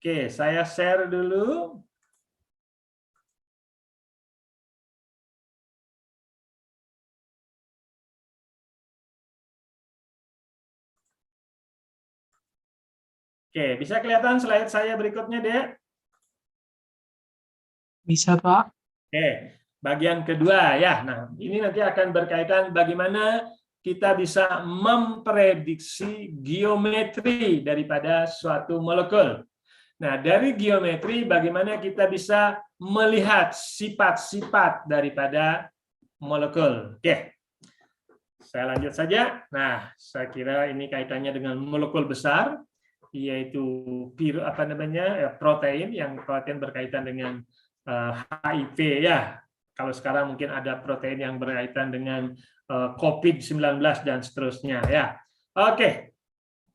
Oke, saya share dulu. Oke, bisa kelihatan slide saya berikutnya, Dek? Bisa, Pak. Oke, bagian kedua ya. Nah, ini nanti akan berkaitan bagaimana kita bisa memprediksi geometri daripada suatu molekul. Nah, dari geometri bagaimana kita bisa melihat sifat-sifat daripada molekul. Oke. Saya lanjut saja. Nah, saya kira ini kaitannya dengan molekul besar, yaitu protein, yang protein berkaitan dengan HIV ya. Kalau sekarang mungkin ada protein yang berkaitan dengan COVID-19 dan seterusnya ya. Oke.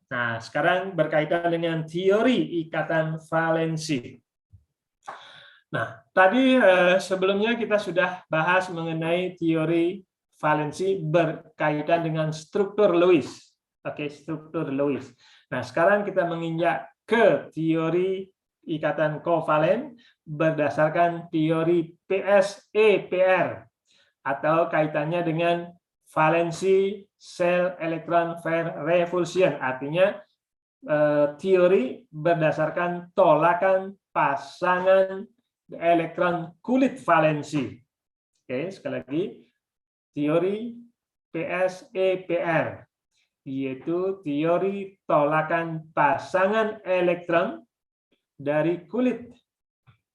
Nah, sekarang berkaitan dengan teori ikatan valensi. Nah, tadi sebelumnya kita sudah bahas mengenai teori valensi berkaitan dengan struktur Lewis. Oke, struktur Lewis. Nah, sekarang kita menginjak ke teori ikatan kovalen berdasarkan teori PSEPR atau kaitannya dengan valensi cell electron pair repulsion, artinya teori berdasarkan tolakan pasangan elektron kulit valensi. Oke, sekali lagi teori PSEPR, yaitu teori tolakan pasangan elektron dari kulit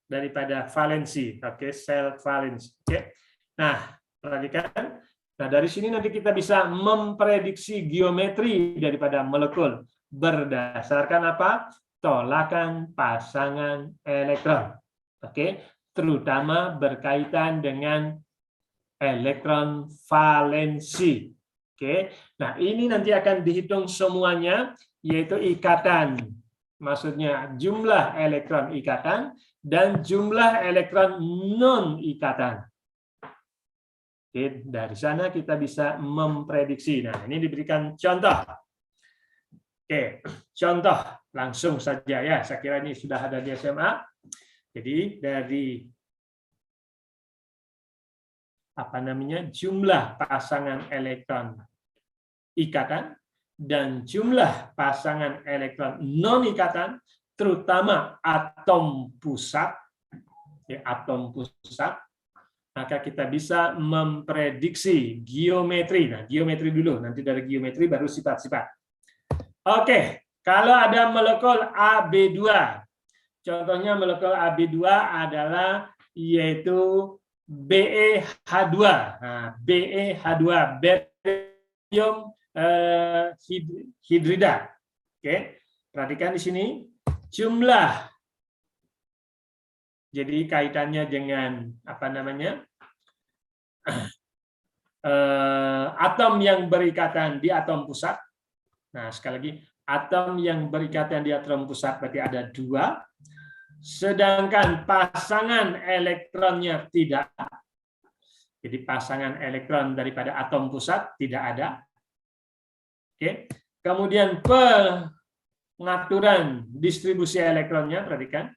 daripada valensi. Oke, sel valensi. Oke. Nah, perhatikan. Nah, dari sini nanti kita bisa memprediksi geometri daripada molekul berdasarkan apa? Tolakan pasangan elektron. Oke, terutama berkaitan dengan elektron valensi. Oke. Nah, ini nanti akan dihitung semuanya, yaitu ikatan. Maksudnya jumlah elektron ikatan dan jumlah elektron non-ikatan. Oke, dari sana kita bisa memprediksi. Nah, ini diberikan contoh. Oke, contoh langsung saja ya. Saya kira ini sudah ada di SMA. Jadi dari jumlah pasangan elektron ikatan dan jumlah pasangan elektron non ikatan, terutama atom pusat, maka kita bisa memprediksi geometri. Nah, geometri dulu, nanti dari geometri baru sifat-sifat. Oke, kalau ada molekul AB2, contohnya molekul AB2 adalah yaitu BeH2. Nah, BeH2, barium hidrida. Oke, perhatikan di sini jumlah. Jadi kaitannya dengan atom yang berikatan di atom pusat. Nah, sekali lagi, atom yang berikatan di atom pusat berarti ada 2, sedangkan pasangan elektronnya tidak. Jadi pasangan elektron daripada atom pusat tidak ada. Oke. Kemudian pengaturan distribusi elektronnya, perhatikan.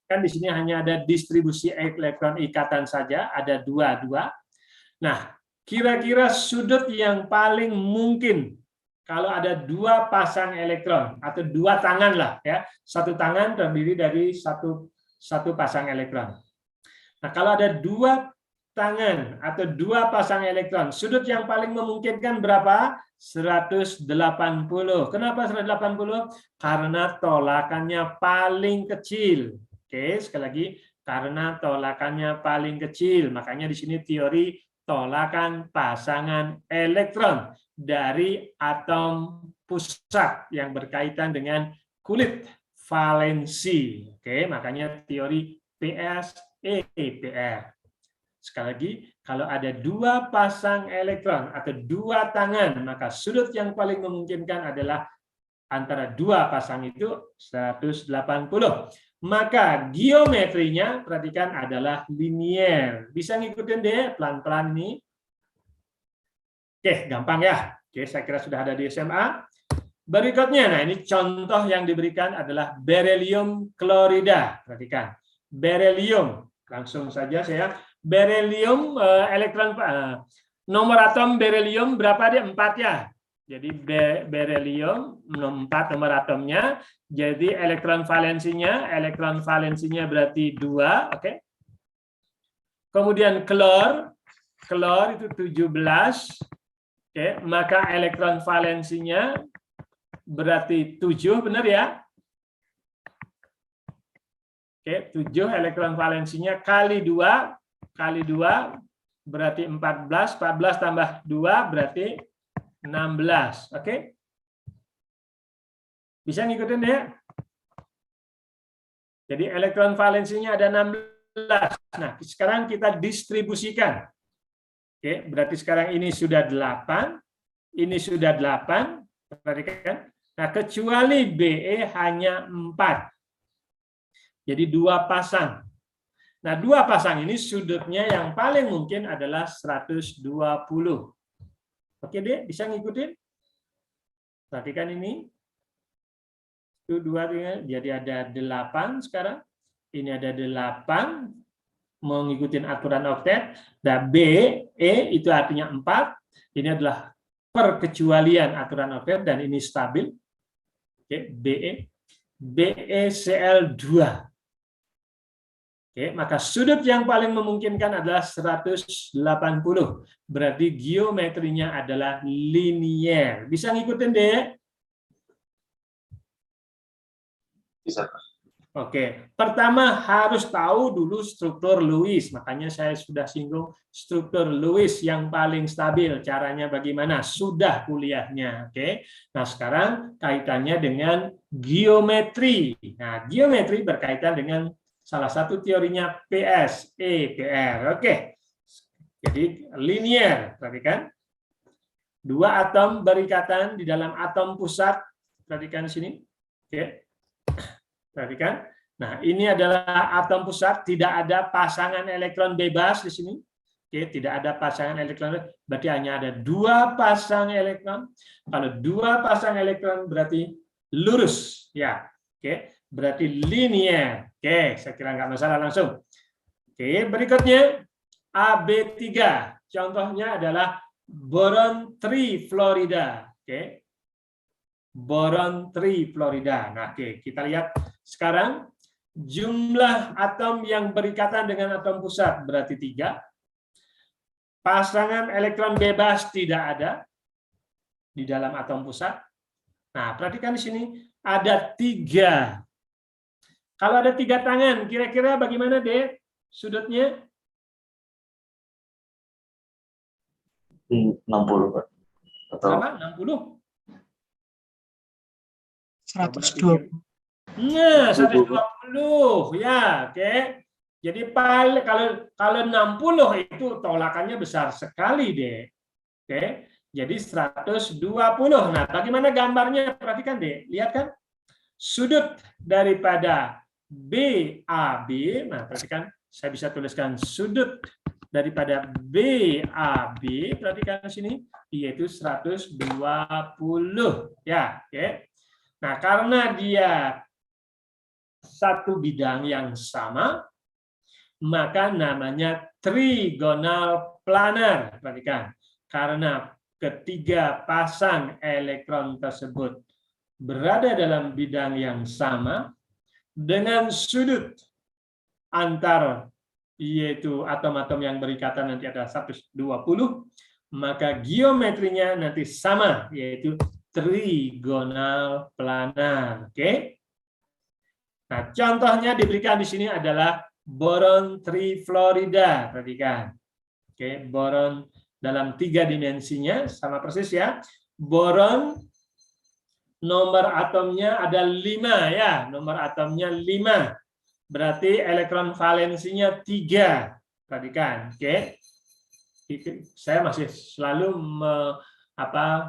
Kan di sini hanya ada distribusi elektron ikatan saja, ada 2. Nah, kira-kira sudut yang paling mungkin kalau ada 2 pasang elektron atau 2 tangan lah ya, 1 tangan terdiri dari satu pasang elektron. Nah, kalau ada 2 tangan atau 2 pasang elektron, sudut yang paling memungkinkan berapa? 180. Kenapa 180? Karena tolakannya paling kecil. Oke, sekali lagi, karena tolakannya paling kecil, makanya di sini teori tolakan pasangan elektron dari atom pusat yang berkaitan dengan kulit valensi. Oke, makanya teori PSEPR. Sekali lagi, kalau ada 2 pasang elektron atau 2 tangan, maka sudut yang paling memungkinkan adalah antara 2 pasang itu 180. Maka geometrinya, perhatikan, adalah linier. Bisa ngikutin deh pelan-pelan ini. Oke, gampang ya. Oke, saya kira sudah ada di SMA. Berikutnya, nah ini contoh yang diberikan adalah berelium klorida. Perhatikan, berelium. Langsung saja saya, berelium elektron nomor atom berelium berapa dia? 4 ya. Jadi berelium 4 nomor atomnya. Jadi elektron valensinya berarti 2, oke. Kemudian klor itu 17. Oke, maka elektron valensinya berarti 7, benar ya? Oke, 7 elektron valensinya kali 2 berarti 14, 14 tambah 2 berarti 16. Oke? Bisa ngikutin ya? Jadi elektron valensinya ada 16. Nah, sekarang kita distribusikan. Oke, berarti sekarang ini sudah 8, ini sudah 8, perhatikan. Nah, kecuali BE hanya 4. Jadi 2 pasang. Nah, 2 pasang ini sudutnya yang paling mungkin adalah 120. Oke, Dek, bisa ngikutin? Perhatikan ini. Itu 2, jadi ada 8 sekarang. Ini ada 8. Mau ngikutin aturan oktet. Dan B, E itu artinya 4. Ini adalah perkecualian aturan oktet dan ini stabil. Oke, BE. BeCl2. Oke, maka sudut yang paling memungkinkan adalah 180. Berarti geometrinya adalah linier. Bisa ngikutin, Dek? Bisa. Oke, pertama harus tahu dulu struktur Lewis. Makanya saya sudah singgung struktur Lewis yang paling stabil. Caranya bagaimana? Sudah kuliahnya. Oke. Nah, sekarang kaitannya dengan geometri. Nah, geometri berkaitan dengan salah satu teorinya PSEPR. Oke. Jadi linier, perhatikan. 2 atom berikatan di dalam atom pusat. Perhatikan di sini. Oke. Perhatikan. Nah, ini adalah atom pusat, tidak ada pasangan elektron bebas di sini. Oke, tidak ada pasangan elektron, berarti hanya ada 2 pasang elektron. Kalau 2 pasang elektron berarti lurus, ya. Oke, berarti linier. Oke, saya kira nggak masalah langsung. Oke, berikutnya AB3. Contohnya adalah boron trifluorida. Oke. Boron trifluorida. Nah, oke, kita lihat sekarang jumlah atom yang berikatan dengan atom pusat berarti 3. Pasangan elektron bebas tidak ada di dalam atom pusat. Nah, perhatikan di sini ada 3. Kalau ada 3 tangan, kira-kira bagaimana, Dek? Sudutnya? 60, Pak. Atau Berapa? 60? 120. Nah, 120 ya, oke. Jadi kalau 60 itu tolakannya besar sekali, deh. Oke. Jadi 120. Nah, bagaimana gambarnya? Perhatikan, deh. Lihat kan? Sudut daripada BAB, nah perhatikan, saya bisa tuliskan sudut daripada BAB, perhatikan sini, yaitu 120. Ya, oke. Nah, karena dia satu bidang yang sama, maka namanya trigonal planar. Perhatikan, karena ketiga pasang elektron tersebut berada dalam bidang yang sama dengan sudut antar yaitu atom-atom yang berikatan nanti ada 120, maka geometrinya nanti sama, yaitu trigonal planar. Oke. Nah, contohnya diberikan di sini adalah boron trifluorida. Perhatikan. Oke, boron dalam 3 dimensinya sama persis ya. Boron nomor atomnya ada 5 ya, nomor atomnya 5. Berarti elektron valensinya 3. Perhatikan, oke. Saya masih selalu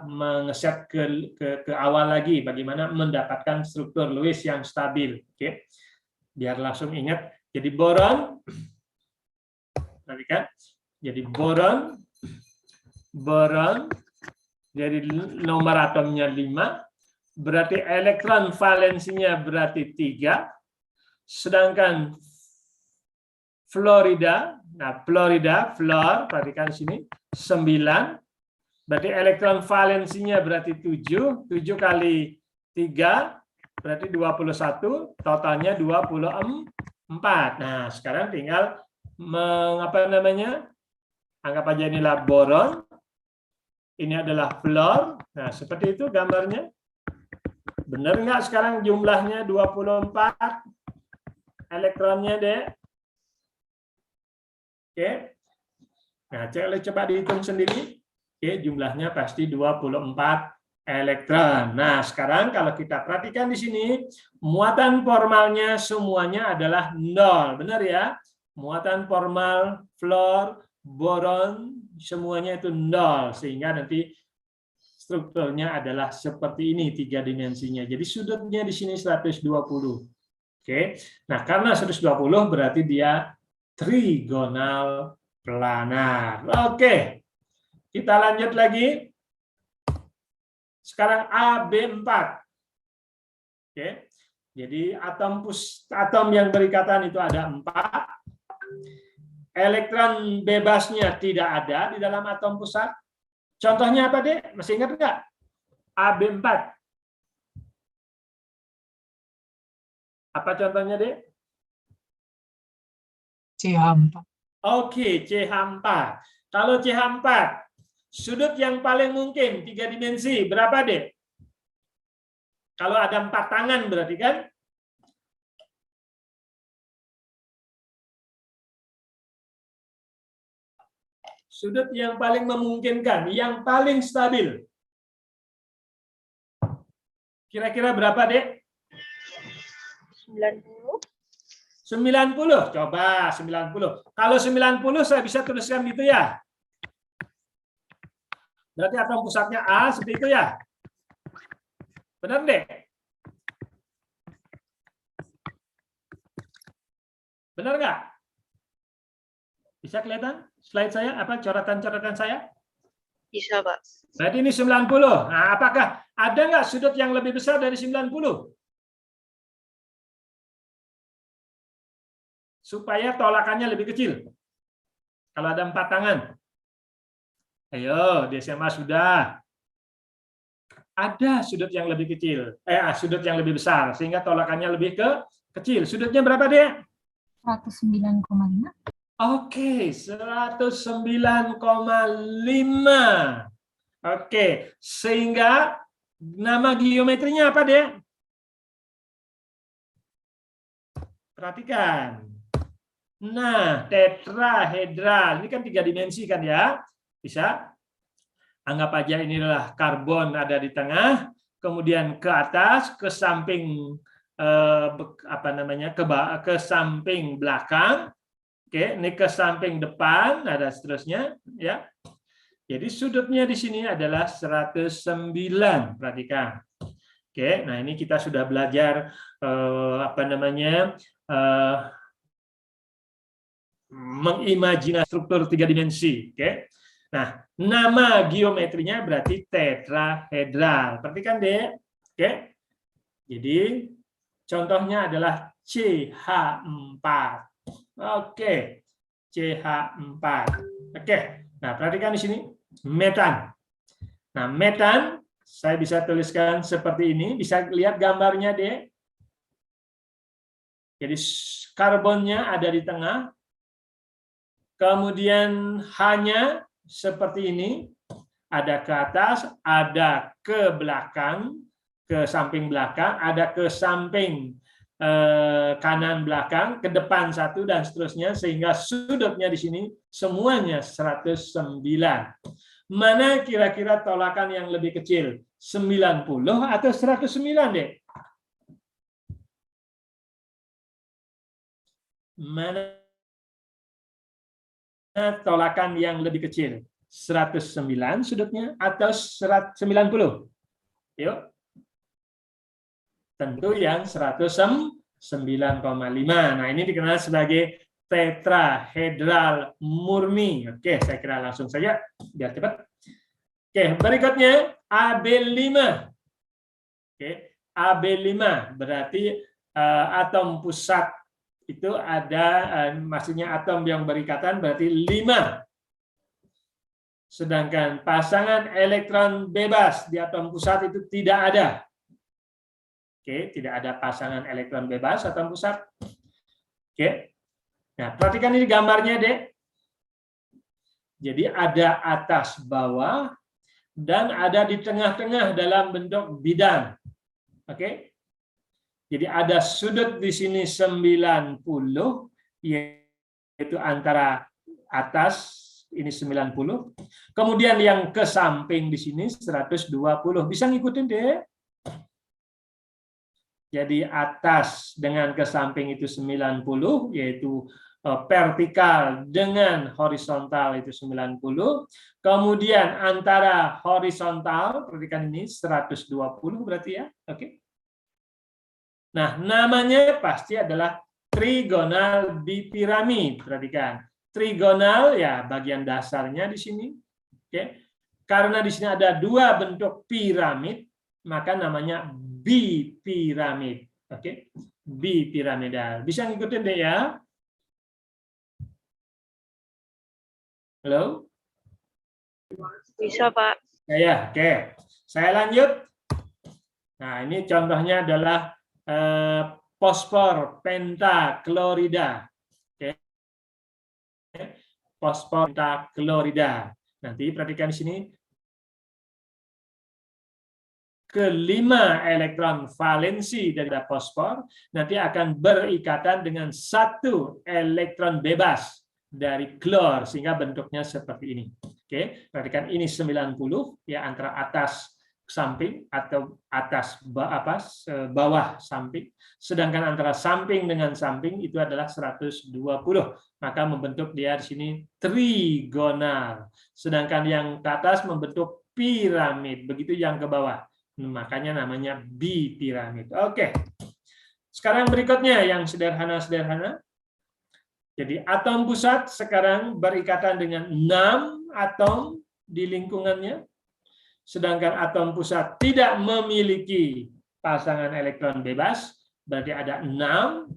mengeset ke awal lagi bagaimana mendapatkan struktur Lewis yang stabil, oke. Biar langsung ingat. Jadi boron, perhatikan. Jadi boron, jadi nomor atomnya 5. berarti elektron valensinya berarti 3, sedangkan fluorida, fluor, perhatikan di sini 9, berarti elektron valensinya berarti 7, 7 kali 3 berarti 21, totalnya 24. Nah, sekarang tinggal anggap aja inilah boron, ini adalah fluor. Nah, seperti itu gambarnya. Benar nggak sekarang jumlahnya 24 elektronnya, Dek? Oke. Nah, coba dihitung sendiri. Oke, jumlahnya pasti 24 elektron. Nah, sekarang kalau kita perhatikan di sini, muatan formalnya semuanya adalah 0. Benar ya? Muatan formal, fluor, boron, semuanya itu 0. Sehingga nanti strukturnya adalah seperti ini 3 dimensinya. Jadi sudutnya di sini 120. Oke. Nah, karena 120 berarti dia trigonal planar. Oke. Kita lanjut lagi. Sekarang AB4. Oke. Jadi atom yang berikatan itu ada 4. Elektron bebasnya tidak ada di dalam atom pusat. Contohnya apa, Dek? Masih ingat nggak? AB4. Apa contohnya, Dek? CH4. Oke, CH4. Kalau CH4, sudut yang paling mungkin 3 dimensi, berapa, Dek? Kalau ada 4 tangan berarti kan? Sudut yang paling memungkinkan, yang paling stabil. Kira-kira berapa, Dek? 90. 90. Coba 90. Kalau 90 saya bisa tuliskan gitu ya. Berarti atom pusatnya A seperti itu ya. Benar, Dek? Benar nggak? Bisa kelihatan slide saya, apa coretan-coretan saya? Bisa, Pak. Berarti ini 90. Nah, apakah ada nggak sudut yang lebih besar dari 90? Supaya tolakannya lebih kecil. Kalau ada 4 tangan. Ayo, di SMA sudah. Ada sudut yang lebih kecil. Sudut yang lebih besar. Sehingga tolakannya lebih kecil. Sudutnya berapa, Dek? 109,5. Oke, 109,5. Oke, sehingga nama geometrinya apa, Dek? Perhatikan. Nah, tetrahedral. Ini kan 3 dimensi kan ya? Bisa. Anggap aja inilah karbon ada di tengah, kemudian ke atas, ke samping ke samping belakang. Oke, ini ke samping depan, ada seterusnya ya. Jadi sudutnya di sini adalah 109, perhatikan. Oke, nah ini kita sudah belajar mengimajinasi struktur 3 dimensi. Oke. Nah, nama geometrinya berarti tetrahedral. Perhatikan, Dek. Oke. Jadi contohnya adalah CH4. Oke. CH4. Oke. Nah, perhatikan di sini metan. Nah, metan saya bisa tuliskan seperti ini, bisa lihat gambarnya, Dek. Jadi karbonnya ada di tengah. Kemudian hanya seperti ini, ada ke atas, ada ke belakang, ke samping belakang, ada ke samping kanan belakang, ke depan 1 dan seterusnya, sehingga sudutnya di sini semuanya 109. Mana kira-kira tolakan yang lebih kecil? 90 atau 109, Dek? Mana tolakan yang lebih kecil? 109 sudutnya atau 190? Yuk. Tentu yang 109,5. Nah, ini dikenal sebagai tetrahedral murni. Oke, saya kira langsung saja biar cepat. Oke, berikutnya AB5. Oke, AB5 berarti atom pusat itu ada, maksudnya atom yang berikatan berarti 5. Sedangkan pasangan elektron bebas di atom pusat itu tidak ada. Oke, tidak ada pasangan elektron bebas atom pusat. Oke. Nah, perhatikan ini gambarnya, Dek. Jadi ada atas bawah dan ada di tengah-tengah dalam bentuk bidang. Oke. Jadi ada sudut di sini 90, yaitu antara atas ini 90. Kemudian yang ke samping di sini 120. Bisa ngikutin, Dek? Jadi atas dengan ke samping itu 90, yaitu vertikal dengan horizontal itu 90. Kemudian antara horizontal, perhatikan ini 120 berarti ya. Oke. Nah, namanya pasti adalah trigonal bipiramid. Perhatikan. Trigonal ya bagian dasarnya di sini. Oke. Karena di sini ada dua bentuk piramid, maka namanya bipiramid. Oke. Bipiramidal. Bisa ngikutin deh ya? Halo? Bisa, Pak. Ya, oke. Saya lanjut. Nah, ini contohnya adalah fosfor pentaklorida. Oke. Fosfor pentaklorida. Nanti perhatikan di sini. Kelima elektron valensi dari fosfor nanti akan berikatan dengan satu elektron bebas dari klor sehingga bentuknya seperti ini. Oke, perhatikan ini 90 ya antara atas samping atau atas bawah samping, sedangkan antara samping dengan samping itu adalah 120. Maka membentuk dia di sini trigonal. Sedangkan yang ke atas membentuk piramid, begitu yang ke bawah. Makanya namanya bipiramid. Oke. Sekarang berikutnya yang sederhana-sederhana. Jadi atom pusat sekarang berikatan dengan 6 atom di lingkungannya. Sedangkan atom pusat tidak memiliki pasangan elektron bebas, berarti ada 6.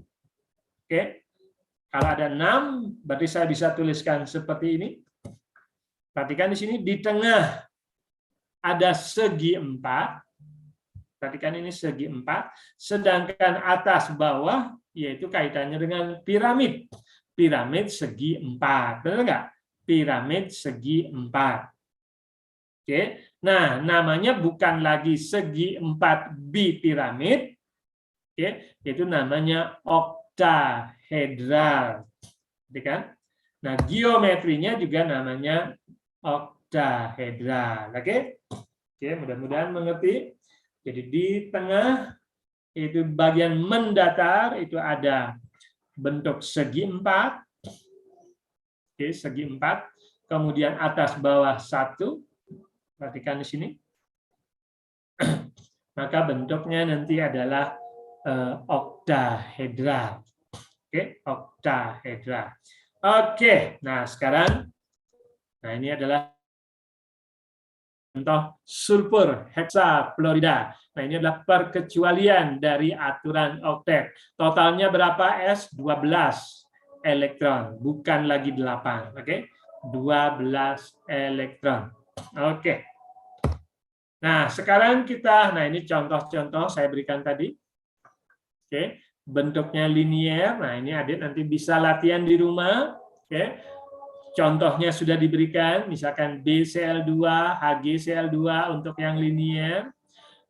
Oke. Kalau ada 6, berarti saya bisa tuliskan seperti ini. Perhatikan di sini di tengah ada segi 4. Perhatikan ini segi 4. Sedangkan atas bawah yaitu kaitannya dengan piramid. Piramid segi 4. Benar nggak? Piramid segi 4. Oke. Nah, namanya bukan lagi segi 4 bipiramid. Oke, itu namanya oktahedral. Kan? Nah, geometrinya juga namanya oktahedral. Oke? Oke, mudah-mudahan mengerti. Jadi di tengah itu bagian mendatar itu ada bentuk segi 4. Oke, segi 4. Kemudian atas bawah 1. Perhatikan di sini. Maka bentuknya nanti adalah oktahedral. Oke, oktahedral. Oke, nah sekarang ini adalah contoh sulfur hexafluorida. Nah, ini adalah perkecualian dari aturan oktet. Totalnya berapa S? 12 elektron, bukan lagi 8. Oke, 12 elektron. Oke. Nah, sekarang nah ini contoh-contoh saya berikan tadi. Oke, bentuknya linier. Nah, ini adik nanti bisa latihan di rumah. Oke. Contohnya sudah diberikan, misalkan BCl2, HgCl2 untuk yang linier.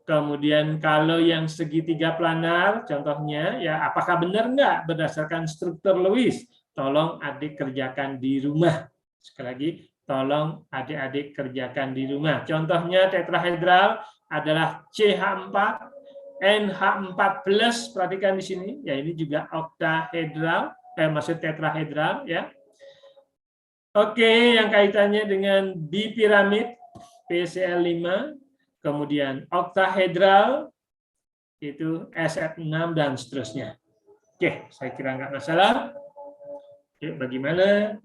Kemudian kalau yang segitiga planar, contohnya, ya apakah benar nggak berdasarkan struktur Lewis? Tolong adik kerjakan di rumah. Sekali lagi, tolong adik-adik kerjakan di rumah. Contohnya tetrahedral adalah CH4, NH4+, perhatikan di sini. Ya ini juga oktahedral, maksud tetrahedral ya. Oke, yang kaitannya dengan bipiramid PCl5, kemudian oktahedral itu SF6 dan seterusnya. Oke, saya kira nggak masalah. Oke, bagaimana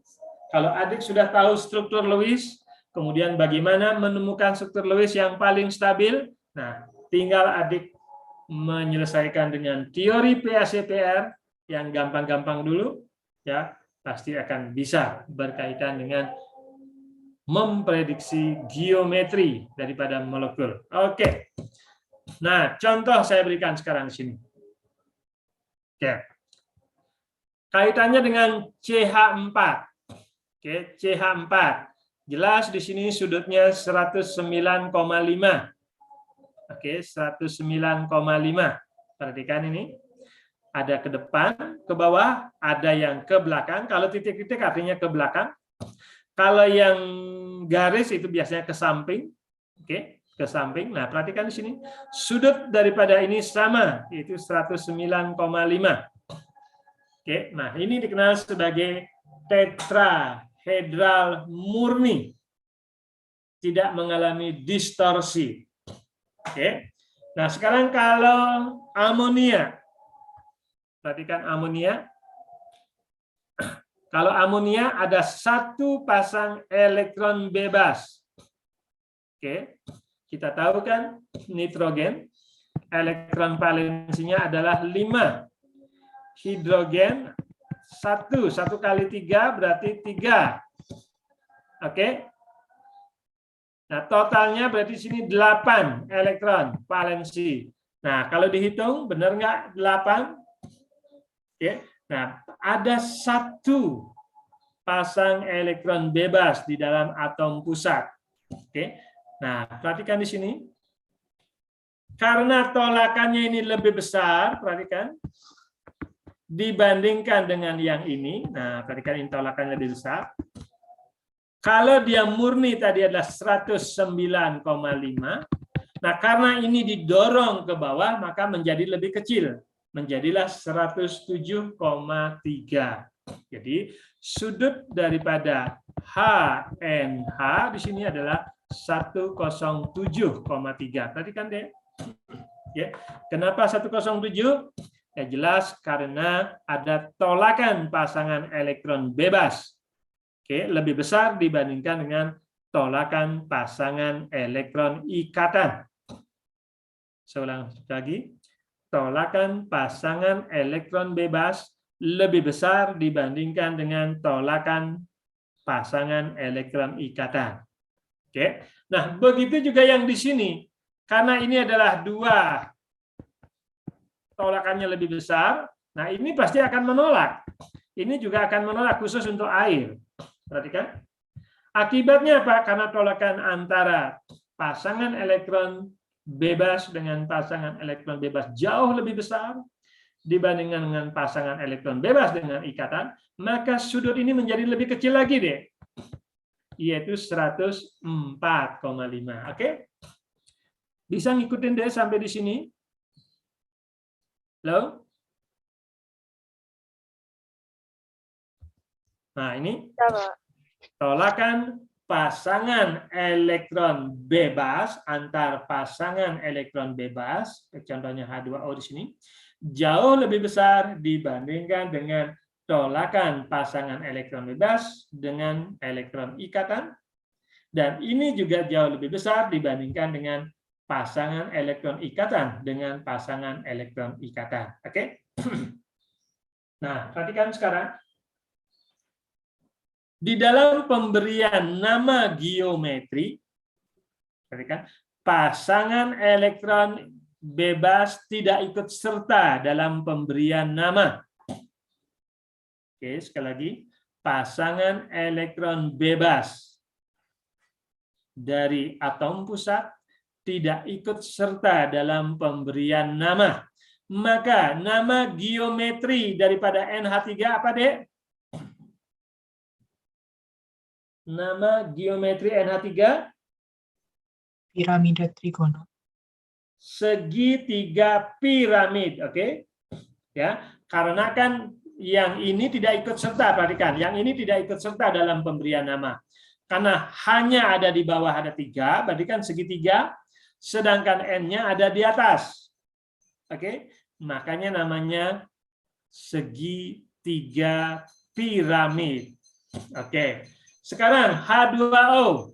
kalau adik sudah tahu struktur Lewis, kemudian bagaimana menemukan struktur Lewis yang paling stabil? Nah, tinggal adik menyelesaikan dengan teori PACPR yang gampang-gampang dulu, ya pasti akan bisa berkaitan dengan memprediksi geometri daripada molekul. Oke. Nah, contoh saya berikan sekarang di sini. Oke. Kaitannya dengan CH4. Oke, CH4. Jelas di sini sudutnya 109,5. Oke, 109,5. Perhatikan ini. Ada ke depan, ke bawah, ada yang ke belakang. Kalau titik-titik artinya ke belakang. Kalau yang garis itu biasanya ke samping. Oke, ke samping. Nah, perhatikan di sini. Sudut daripada ini sama, yaitu 109,5. Oke, nah ini dikenal sebagai tetrahedral murni. Tidak mengalami distorsi. Oke. Nah, sekarang kalau amonia. Perhatikan amonia. Kalau amonia ada satu pasang elektron bebas. Oke. Kita tahu kan nitrogen elektron valensinya adalah 5. Hidrogen 1 kali 3 berarti 3. Oke. Nah, totalnya berarti sini 8 elektron valensi. Nah, kalau dihitung benar nggak 8? Oke. Nah, ada satu pasang elektron bebas di dalam atom pusat. Oke. Nah, perhatikan di sini. Karena tolakannya ini lebih besar, perhatikan. Dibandingkan dengan yang ini. Nah, perhatikan ini tolakannya lebih besar. Kalau dia murni tadi adalah 109,5. Nah, karena ini didorong ke bawah, maka menjadi lebih kecil. Menjadilah 107,3. Jadi, sudut daripada HNH di sini adalah 107,3. Tadi kan deh. Ya. Kenapa 107? Ya jelas karena ada tolakan pasangan elektron bebas. Oke, lebih besar dibandingkan dengan tolakan pasangan elektron ikatan. Saya ulang lagi. Tolakan pasangan elektron bebas lebih besar dibandingkan dengan tolakan pasangan elektron ikatan. Oke. Nah, begitu juga yang di sini. Karena ini adalah 2 tolakannya lebih besar, nah ini pasti akan menolak. Ini juga akan menolak khusus untuk air. Perhatikan. Akibatnya apa? Karena tolakan antara pasangan elektron bebas dengan pasangan elektron bebas jauh lebih besar dibandingkan dengan pasangan elektron bebas dengan ikatan, maka sudut ini menjadi lebih kecil lagi deh, yaitu 104,5. Oke? Bisa ngikutin deh sampai di sini? Halo? Nah, ini tolakan pasangan elektron bebas antar pasangan elektron bebas, contohnya H2O di sini, jauh lebih besar dibandingkan dengan tolakan pasangan elektron bebas dengan elektron ikatan, dan ini juga jauh lebih besar dibandingkan dengan pasangan elektron ikatan dengan pasangan elektron ikatan. Oke? Nah, perhatikan sekarang. Di dalam pemberian nama geometri, perhatikan, pasangan elektron bebas tidak ikut serta dalam pemberian nama. Oke, sekali lagi, pasangan elektron bebas dari atom pusat tidak ikut serta dalam pemberian nama. Maka nama geometri daripada NH3 apa, Dek? Nama geometri NH3? Piramida trigono. Segitiga piramid, oke? Ya, karena kan yang ini tidak ikut serta, perhatikan, yang ini tidak ikut serta dalam pemberian nama. Karena hanya ada di bawah ada 3, berarti kan segitiga, sedangkan N-nya ada di atas. Oke? Makanya namanya segitiga piramid. Oke. Sekarang H2O.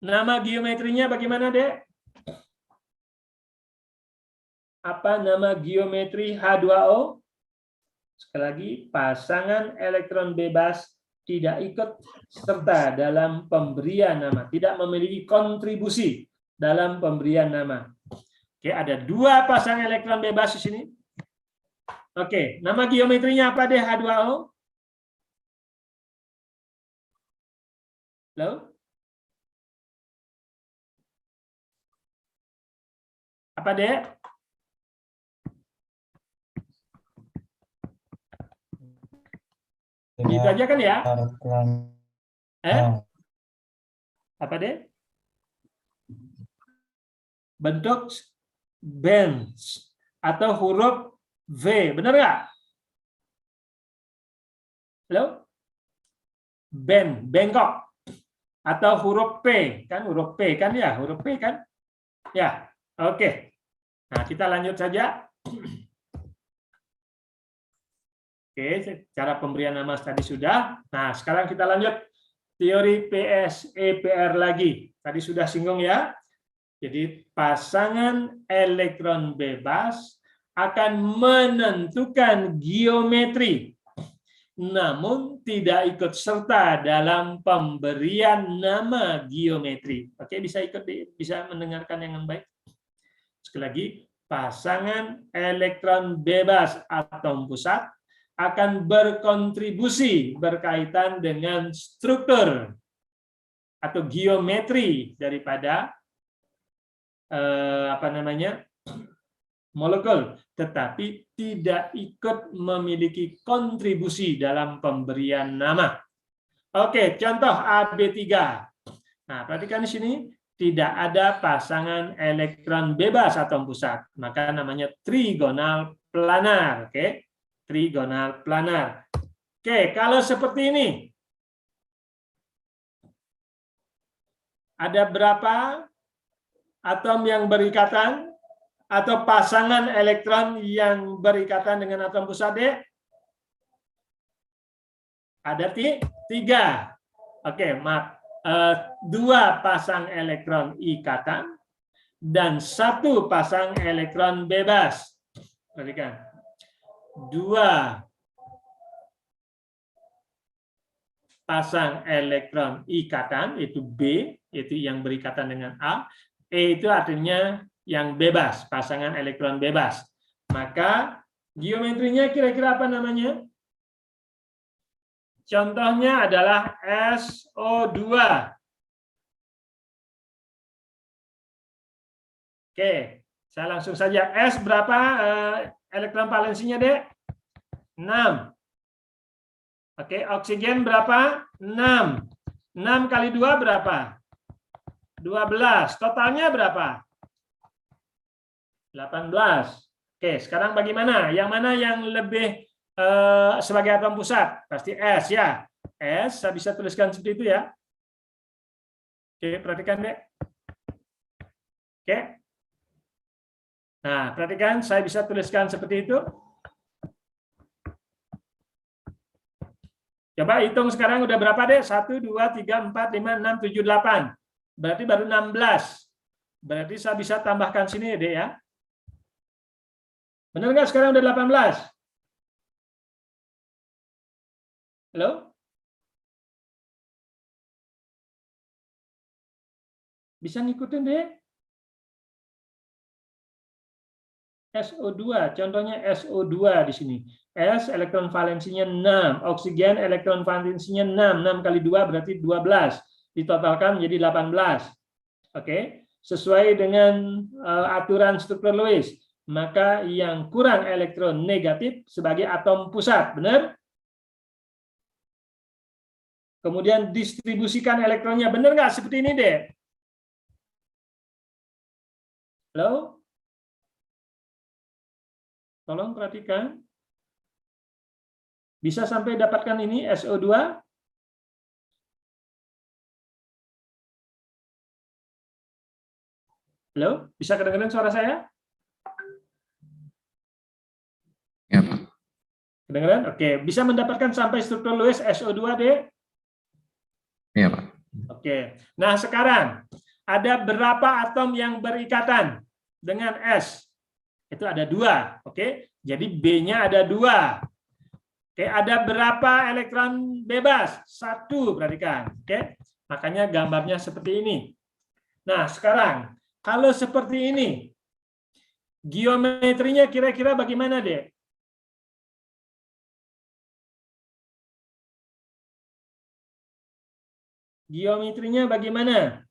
Nama geometrinya bagaimana, Dek? Apa nama geometri H2O? Sekali lagi, pasangan elektron bebas tidak ikut serta dalam pemberian nama, tidak memiliki kontribusi dalam pemberian nama. Oke, ada dua pasang elektron bebas di sini. Oke, nama geometrinya apa deh H2O? Halo? Apa deh? Gitu aja kan ya? Apa deh? Bentuk bench atau huruf V, benar nggak? Halo? Bengkok atau huruf P, kan huruf P kan ya, huruf P kan? Ya, oke. Nah, kita lanjut saja. Oke, cara pemberian nama tadi sudah. Nah, sekarang kita lanjut teori PSEPR lagi. Tadi sudah singgung ya. Jadi pasangan elektron bebas akan menentukan geometri, namun tidak ikut serta dalam pemberian nama geometri. Oke, bisa mendengarkan dengan baik. Sekali lagi, pasangan elektron bebas atom pusat akan berkontribusi berkaitan dengan struktur atau geometri daripada molekul, tetapi tidak ikut memiliki kontribusi dalam pemberian nama. Oke, contoh AB3. Nah, perhatikan di sini tidak ada pasangan elektron bebas atom pusat, maka namanya trigonal planar. Oke, trigonal planar. Oke, kalau seperti ini, ada berapa atom yang berikatan atau pasangan elektron yang berikatan dengan atom pusat D? Ada 3. Oke, maaf. 2 pasang elektron ikatan dan 1 pasang elektron bebas. Perhatikan. 2 pasang elektron ikatan, yaitu B, yaitu yang berikatan dengan A. E itu artinya yang bebas, pasangan elektron bebas. Maka geometrinya kira-kira apa namanya? Contohnya adalah SO2. Oke, saya langsung saja. S berapa elektron valensinya, Dek? 6. Oke, oksigen berapa? 6. 6 kali 2 berapa? 12. Totalnya berapa? 18. Oke, sekarang bagaimana? Yang mana yang lebih sebagai atom pusat? Pasti S ya. S, saya bisa tuliskan seperti itu ya. Oke, perhatikan deh. Oke. Nah, perhatikan, saya bisa tuliskan seperti itu. Coba hitung sekarang udah berapa deh? 1, 2, 3, 4, 5, 6, 7, 8. Berarti baru 16. Berarti saya bisa tambahkan sini deh ya. Benar nggak sekarang udah 18? Halo? Bisa ngikutin deh. SO2, contohnya SO2 di sini. S elektron valensinya 6, oksigen elektron valensinya 6, 6 kali 2 berarti 12. Ditotalkan menjadi 18. Oke, sesuai dengan aturan struktur Lewis, maka yang kurang elektron negatif sebagai atom pusat, benar? Kemudian distribusikan elektronnya, benar nggak seperti ini deh? Halo? Tolong perhatikan. Bisa sampai dapatkan ini SO2? Halo? Bisa kedengaran suara saya? Ya, Pak. Kedengaran? Oke. Bisa mendapatkan sampai struktur Lewis SO2, D? Iya, Pak. Oke. Nah, sekarang ada berapa atom yang berikatan dengan S? Itu ada 2. Oke, jadi B-nya ada 2. Oke, ada berapa elektron bebas? 1, perhatikan. Oke, makanya gambarnya seperti ini. Nah, sekarang kalau seperti ini, geometrinya kira-kira bagaimana, Dek? Geometrinya bagaimana?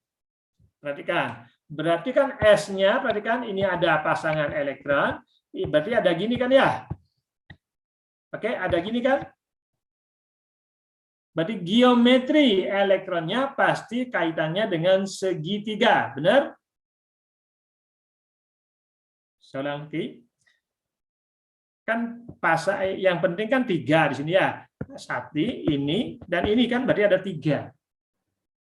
Perhatikan. Berarti kan S-nya, perhatikan ini ada pasangan elektron, berarti ada gini kan ya? Oke, ada gini kan? Berarti geometri elektronnya pasti kaitannya dengan segitiga, benar? Solanti. Kan yang penting kan 3 di sini ya. 1 ini dan ini kan berarti ada 3.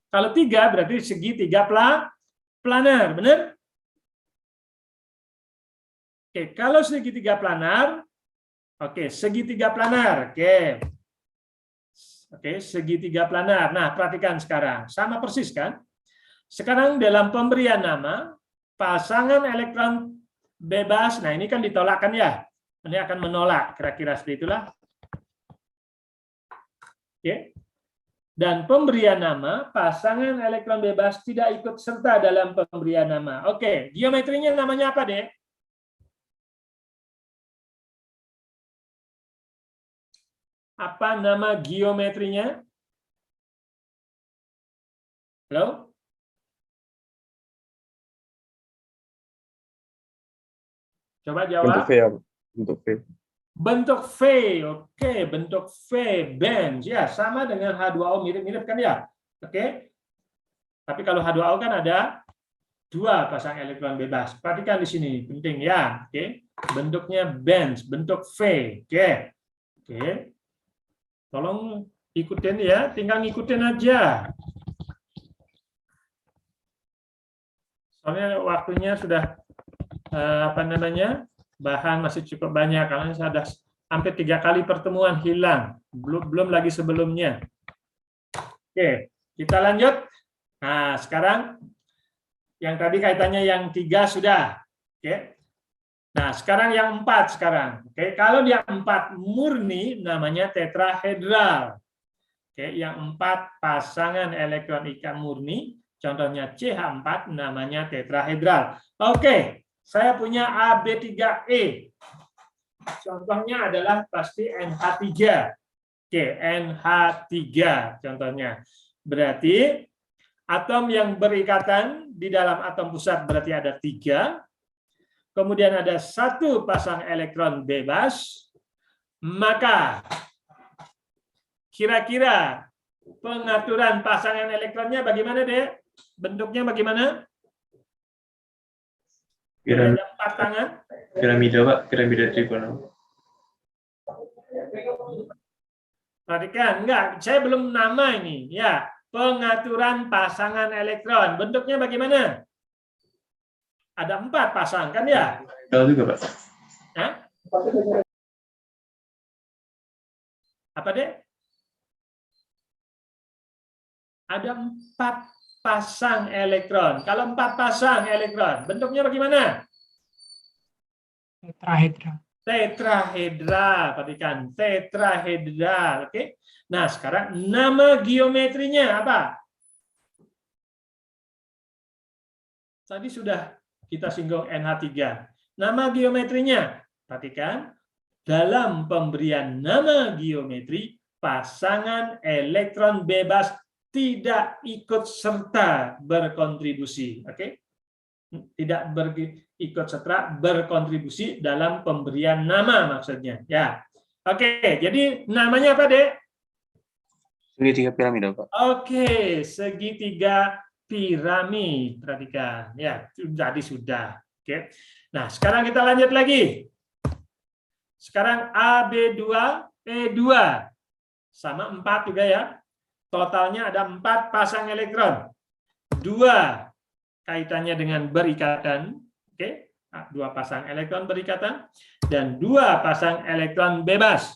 Kalau 3 berarti segitiga planar, benar? Oke, kalau segitiga planar, oke, segitiga planar, oke. Oke, segitiga planar. Nah, perhatikan sekarang, sama persis kan? Sekarang dalam pemberian nama, pasangan elektron bebas, nah ini kan ditolakkan ya. Ini akan menolak, kira-kira seperti itulah. Oke. Dan pemberian nama, pasangan elektron bebas tidak ikut serta dalam pemberian nama. Oke, geometrinya namanya apa, Dek? Apa nama geometrinya? Halo? Coba jawab. Bentuk V ya, bentuk V. Bentuk V, oke, bentuk V, bench, ya sama dengan H2O, mirip-mirip kan ya, oke. Tapi kalau H2O kan ada 2 pasang elektron bebas. Perhatikan di sini, penting ya, oke. Bentuknya bench, bentuk V, oke, oke. Tolong ikutin ya, tinggal ngikutin aja. Soalnya waktunya sudah apa namanya? Bahan masih cukup banyak karena saya ada hampir 3 kali pertemuan hilang, belum lagi sebelumnya. Oke, kita lanjut. Nah, sekarang yang tadi kaitannya yang 3 sudah. Oke. Nah, sekarang yang 4 sekarang. Oke, kalau dia 4 murni namanya tetrahedral. Oke, yang 4 pasangan elektron ikan murni, contohnya CH4 namanya tetrahedral. Oke. Saya punya AB3E. Contohnya adalah pasti NH3. Oke, NH3 contohnya. Berarti atom yang berikatan di dalam atom pusat berarti ada 3. Kemudian ada 1 pasang elektron bebas. Maka kira-kira pengaturan pasangan elektronnya bagaimana, Dek? Bentuknya bagaimana? Piramida, Ada 4 tangan. piramida Pak, piramida trigonal. Perhatikan, enggak, saya belum nama ini. Ya, pengaturan pasangan elektron. Bentuknya bagaimana? Ada 4 pasang, kan ya? Tahu juga Pak. Hah? Apa, Dek? Ada 4 pasang elektron. Kalau 4 pasang elektron, bentuknya bagaimana? Tetrahedral. Tetrahedral, perhatikan, tetrahedral, oke. Nah, sekarang nama geometrinya apa? Tadi sudah kita singgung NH3. Nama geometrinya, perhatikan, dalam pemberian nama geometri, pasangan elektron bebas tidak ikut serta berkontribusi, oke? Tidak ikut serta berkontribusi dalam pemberian nama maksudnya, ya. Oke, jadi namanya apa, Dek? Segitiga piramida Pak. Oke, segitiga piramid, perhatikan, ya. Tadi sudah, oke. Nah, sekarang kita lanjut lagi. Sekarang AB2E2 sama 4 juga ya. Totalnya ada 4 pasang elektron. 2 kaitannya dengan berikatan, oke, 2 pasang elektron berikatan, dan 2 pasang elektron bebas.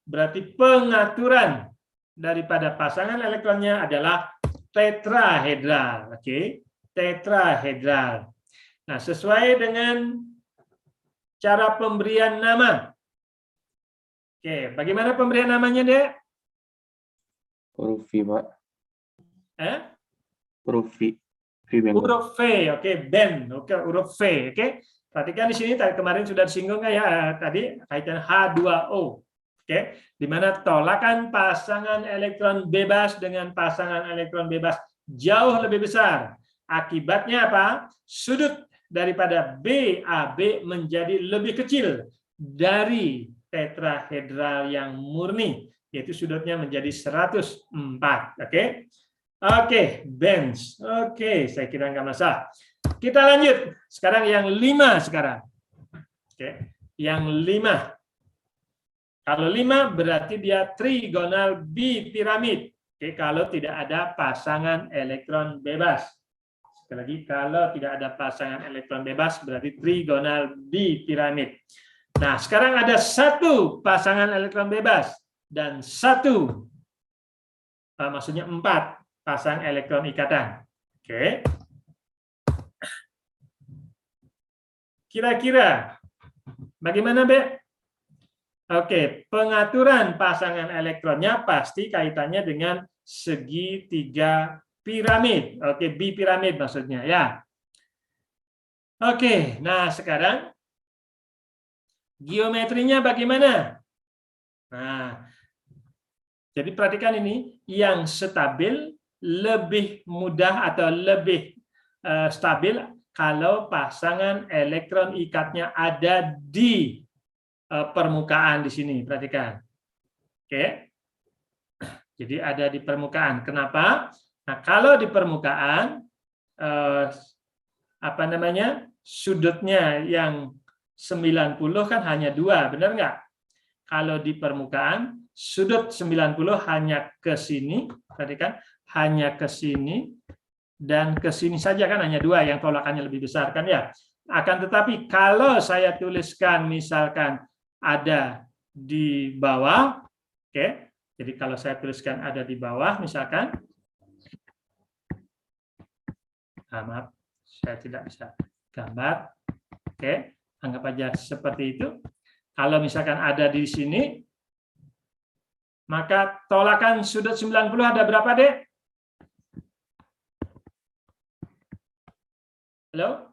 Berarti pengaturan daripada pasangan elektronnya adalah tetrahedral, oke, tetrahedral. Nah, sesuai dengan cara pemberian nama. Oke, bagaimana pemberian namanya, Dek? Huruf V, Pak. Huruf V. V band. Huruf V, oke, band, oke, huruf V, oke. Perhatikan di sini kemarin sudah disinggung nggak ya tadi kaitan H2O, oke, di mana tolakan pasangan elektron bebas dengan pasangan elektron bebas jauh lebih besar. Akibatnya apa? Sudut daripada BAB menjadi lebih kecil dari tetrahedral yang murni, yaitu sudutnya menjadi 104, oke. Oke, bench. Oke, saya kira nggak masalah. Kita lanjut. Sekarang yang 5 sekarang. Oke, yang 5. Kalau 5 berarti dia trigonal bipiramid. Oke, kalau tidak ada pasangan elektron bebas. Sekali lagi, kalau tidak ada pasangan elektron bebas berarti trigonal bipiramid. Nah, sekarang ada 1 pasangan elektron bebas dan 1, maksudnya 4 pasang elektron ikatan. Oke. Kira-kira bagaimana, Be? Oke, pengaturan pasangan elektronnya pasti kaitannya dengan segitiga piramid. Oke, bipiramid maksudnya ya. Oke, nah sekarang geometrinya bagaimana? Nah, jadi perhatikan ini, yang stabil lebih mudah atau lebih stabil kalau pasangan elektron ikatnya ada di permukaan di sini. Perhatikan, oke? Jadi ada di permukaan. Kenapa? Nah, kalau di permukaan, apa namanya, sudutnya yang 90 kan hanya 2, benar nggak? Kalau di permukaan sudut 90 hanya ke sini, perhatikan, hanya ke sini dan ke sini saja kan, hanya 2 yang tolakannya lebih besar kan ya. Akan tetapi kalau saya tuliskan misalkan ada di bawah, oke. Jadi kalau saya tuliskan ada di bawah misalkan, maaf, saya tidak bisa gambar. Oke, anggap aja seperti itu. Kalau misalkan ada di sini, maka tolakan sudut 90 ada berapa, Dek? Halo?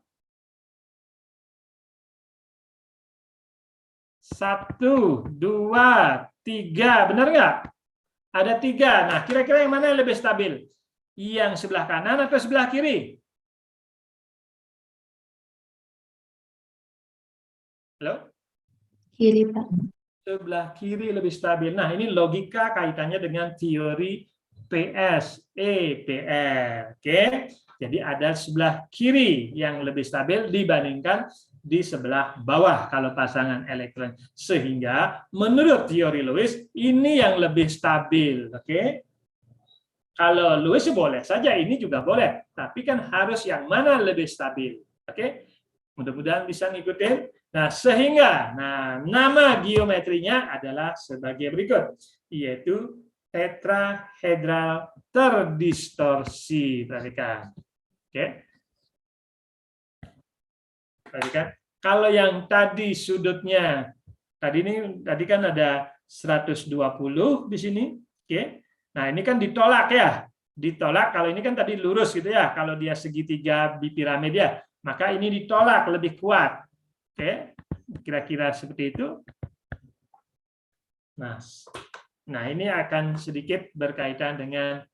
1, 2, 3, benar nggak? Ada 3. Nah, kira-kira yang mana yang lebih stabil? Yang sebelah kanan atau sebelah kiri? Halo? Kiri, Pak. Sebelah kiri lebih stabil. Nah, ini logika kaitannya dengan teori PSEPR. Oke, jadi ada sebelah kiri yang lebih stabil dibandingkan di sebelah bawah kalau pasangan elektron. Sehingga menurut teori Lewis ini yang lebih stabil. Oke, kalau Lewis boleh saja, ini juga boleh. Tapi kan harus yang mana lebih stabil. Oke, mudah-mudahan bisa ngikutin. Nah, sehingga nama geometrinya adalah sebagai berikut, yaitu tetrahedral terdistorsi. Perhatikan. Oke. Perhatikan. Kalau yang tadi sudutnya tadi kan ada 120 di sini, oke. Nah, ini kan ditolak ya. Ditolak kalau ini kan tadi lurus gitu ya. Kalau dia segitiga bipiramid ya, maka ini ditolak lebih kuat. Oke, kira-kira seperti itu. Nah, ini akan sedikit berkaitan dengan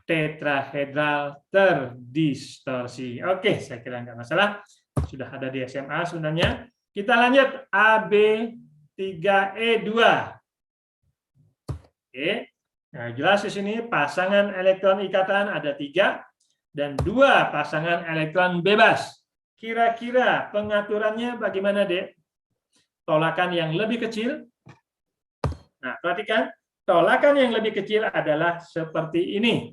tetrahedral terdistorsi. Oke, saya kira nggak masalah. Sudah ada di SMA sebenarnya. Kita lanjut AB3E2. Oke, nah jelas di sini pasangan elektron ikatan ada 3 dan 2 pasangan elektron bebas. Kira-kira pengaturannya bagaimana, Dek? Tolakan yang lebih kecil. Nah, perhatikan, tolakan yang lebih kecil adalah seperti ini.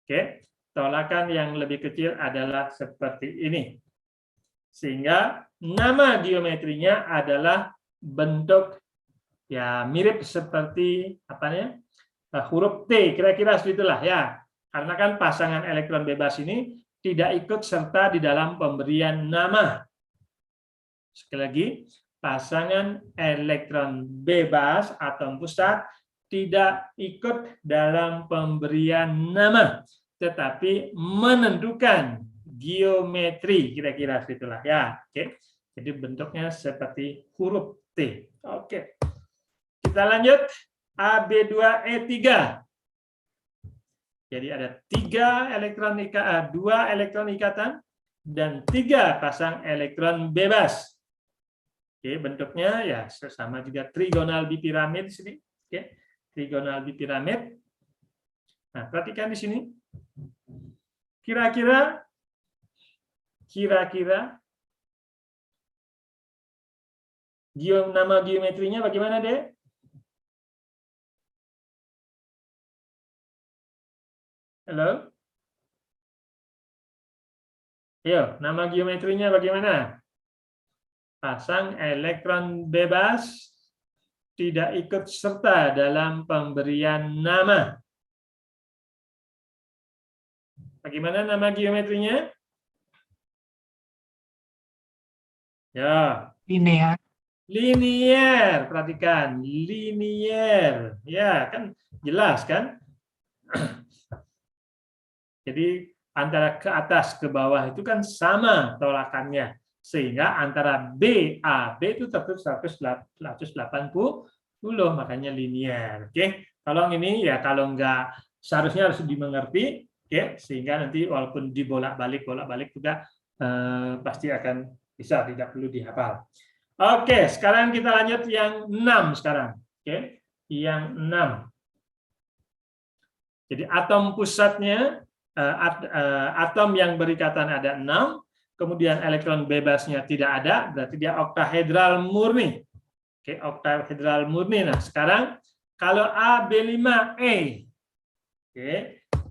Oke, tolakan yang lebih kecil adalah seperti ini. Sehingga nama geometrinya adalah bentuk ya mirip seperti apa ya? Huruf T, kira-kira seperti itulah ya. Karena kan pasangan elektron bebas ini tidak ikut serta di dalam pemberian nama. Sekali lagi, pasangan elektron bebas atom pusat tidak ikut dalam pemberian nama, tetapi menentukan geometri, kira-kira itulah ya. Oke. Jadi bentuknya seperti huruf T. Oke. Kita lanjut AB2E3. Jadi ada 2 elektron ikatan dan 3 pasang elektron bebas. Oke, bentuknya ya sama juga trigonal bipiramid di sini. Oke, trigonal bipiramid. Nah, perhatikan di sini. Kira-kira nama geometrinya bagaimana, Dek? Halo? Ayo, nama geometrinya bagaimana? Pasang elektron bebas tidak ikut serta dalam pemberian nama. Bagaimana nama geometrinya? Ya. Linear. Linier, perhatikan, linier. Ya, kan jelas kan? Jadi antara ke atas ke bawah itu kan sama tolakannya. Sehingga antara BAB itu tertulis 180, makanya linier. Oke, tolong ini ya kalau enggak seharusnya harus dimengerti, oke, sehingga nanti walaupun dibolak-balik juga pasti akan bisa, tidak perlu dihafal. Oke, sekarang kita lanjut yang 6 sekarang. Oke, yang 6. Jadi atom pusatnya, atom yang berikatan ada 6, kemudian elektron bebasnya tidak ada, berarti dia oktahedral murni. Oke, oktahedral murni. Nah, sekarang kalau AB5E, oke,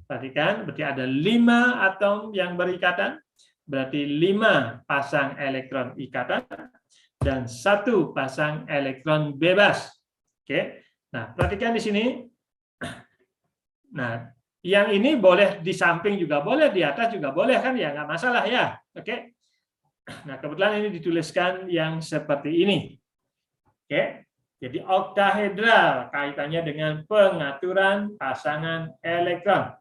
perhatikan, berarti ada 5 atom yang berikatan, berarti 5 pasang elektron ikatan dan 1 pasang elektron bebas. Oke, nah perhatikan di sini. Nah, yang ini boleh di samping juga boleh, di atas juga boleh kan ya, nggak masalah ya. Oke. Nah, kebetulan ini dituliskan yang seperti ini. Oke. Jadi oktahedral kaitannya dengan pengaturan pasangan elektron,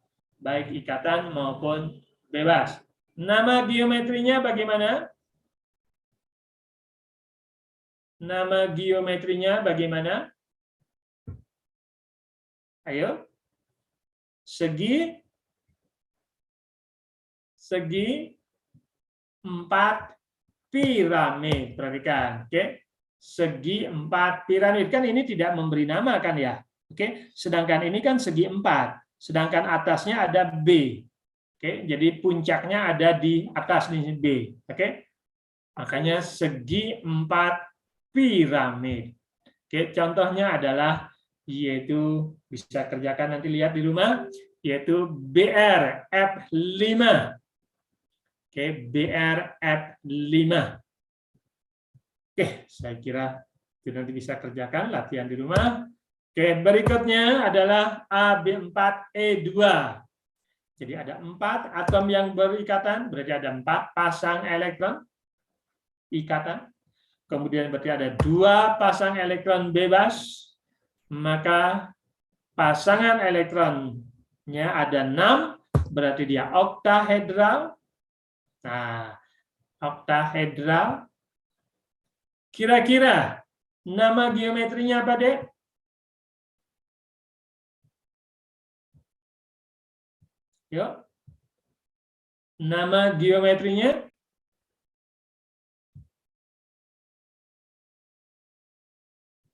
baik ikatan maupun bebas. Nama geometrinya bagaimana? Nama geometrinya bagaimana? Ayo. Segi 4 piramid, perhatikan, oke? Segi 4 piramid, kan ini tidak memberi nama kan ya, oke? Sedangkan ini kan segi 4, sedangkan atasnya ada B, oke? Jadi puncaknya ada di atas ini B, oke? Makanya segi 4 piramid, oke? Contohnya adalah yaitu bisa kerjakan nanti lihat di rumah, yaitu BRF5. Oke, BRF5. Oke, saya kira itu nanti bisa kerjakan latihan di rumah. Oke, berikutnya adalah AB4E2. Jadi ada 4 atom yang berikatan, berarti ada 4 pasang elektron ikatan. Kemudian berarti ada 2 pasang elektron bebas. Maka pasangan elektronnya ada 6, berarti dia oktahedral. Nah, oktahedral. Kira-kira nama geometrinya apa, Dek? Yuk. Nama geometrinya?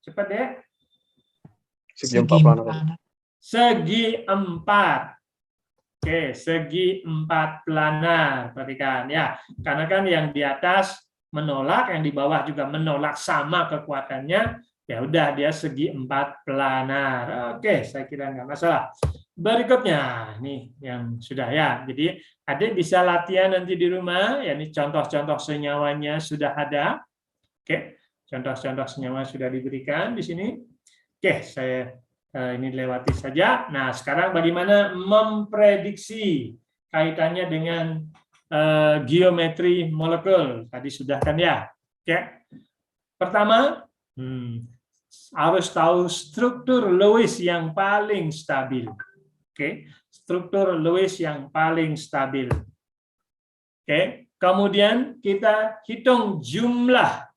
Cepat, Dek. Segi 4 planar. Segi 4. Oke, segi 4 planar. Perhatikan ya. Karena kan yang di atas menolak, yang di bawah juga menolak sama kekuatannya, ya udah dia segi 4 planar. Oke, saya kira nggak masalah. Berikutnya, nih yang sudah ya. Jadi adik bisa latihan nanti di rumah. Ya, ini contoh-contoh senyawanya sudah ada. Oke, contoh-contoh senyawa sudah diberikan di sini. Oke, saya ini lewati saja. Nah, sekarang bagaimana memprediksi kaitannya dengan geometri molekul? Tadi sudah kan ya. Oke. Pertama, harus tahu struktur Lewis yang paling stabil. Oke, struktur Lewis yang paling stabil. Oke, kemudian kita hitung jumlah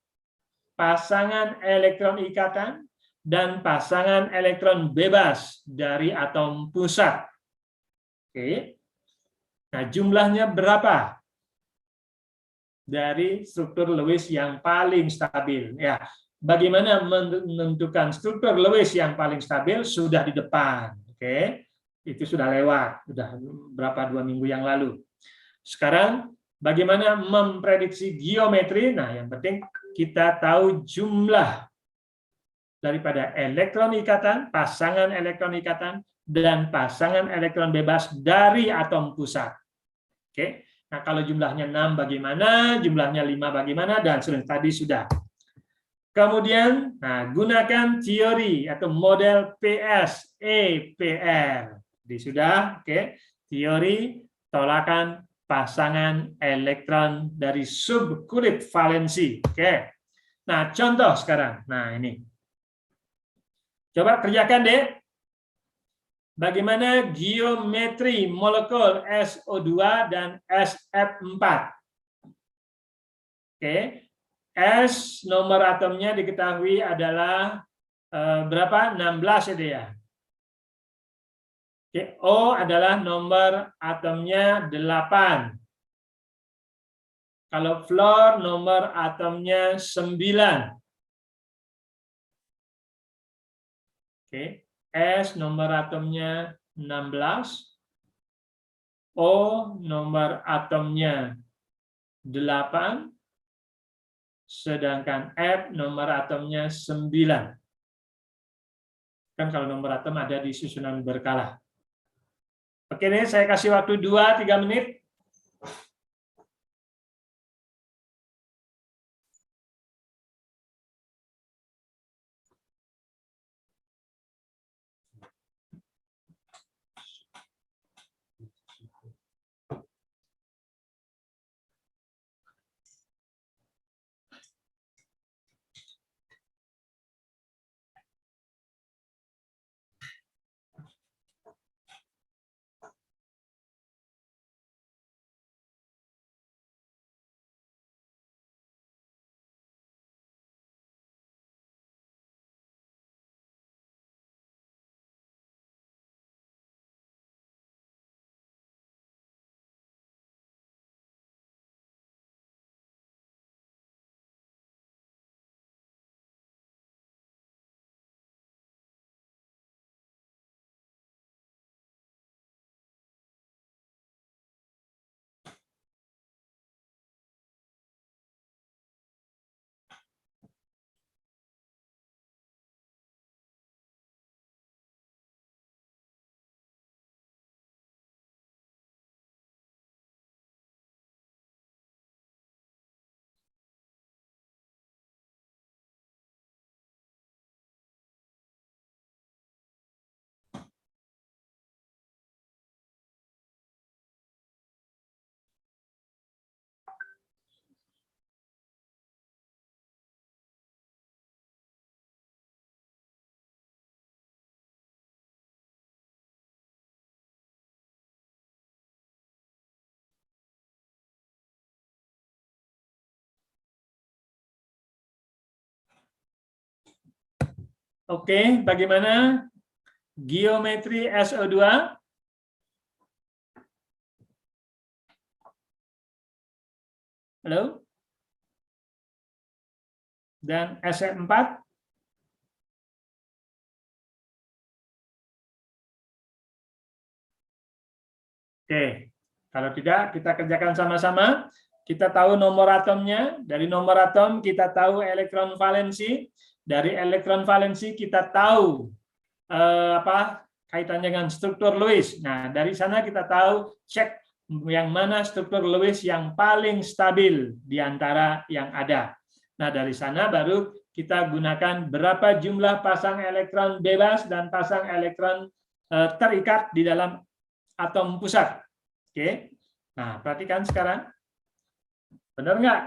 pasangan elektron ikatan dan pasangan elektron bebas dari atom pusat. Oke. Nah, jumlahnya berapa? Dari struktur Lewis yang paling stabil. Ya, bagaimana menentukan struktur Lewis yang paling stabil? Sudah di depan. Oke, itu sudah lewat, sudah berapa 2 minggu yang lalu. Sekarang bagaimana memprediksi geometri? Nah, yang penting kita tahu jumlah daripada elektron ikatan, pasangan elektron ikatan, dan pasangan elektron bebas dari atom pusat. Oke. Nah, kalau jumlahnya 6 bagaimana, jumlahnya 5 bagaimana, dan tadi sudah. Kemudian, nah, gunakan teori atau model PSEPR. Jadi sudah, oke. Teori tolakan pasangan elektron dari subkulit valensi. Oke. Nah, contoh sekarang. Nah, ini. Coba kerjakan deh. Bagaimana geometri molekul SO2 dan SF4? Oke. S nomor atomnya diketahui adalah berapa? 16 itu ya. Oke. O adalah nomor atomnya 8. Kalau fluor nomor atomnya 9. Oke. S nomor atomnya 16, O nomor atomnya 8, sedangkan F nomor atomnya 9. Kan kalau nomor atom ada di susunan berkala. Oke deh, saya kasih waktu 2-3 menit. Oke, bagaimana geometri SO2? Halo? Dan SF4? Oke, kalau tidak kita kerjakan sama-sama. Kita tahu nomor atomnya, dari nomor atom kita tahu elektron valensi, dari elektron valensi kita tahu kaitannya dengan struktur Lewis. Nah, dari sana kita tahu cek yang mana struktur Lewis yang paling stabil di antara yang ada. Nah, dari sana baru kita gunakan berapa jumlah pasang elektron bebas dan pasang elektron terikat di dalam atom pusat. Oke. Nah, perhatikan sekarang. Benar nggak?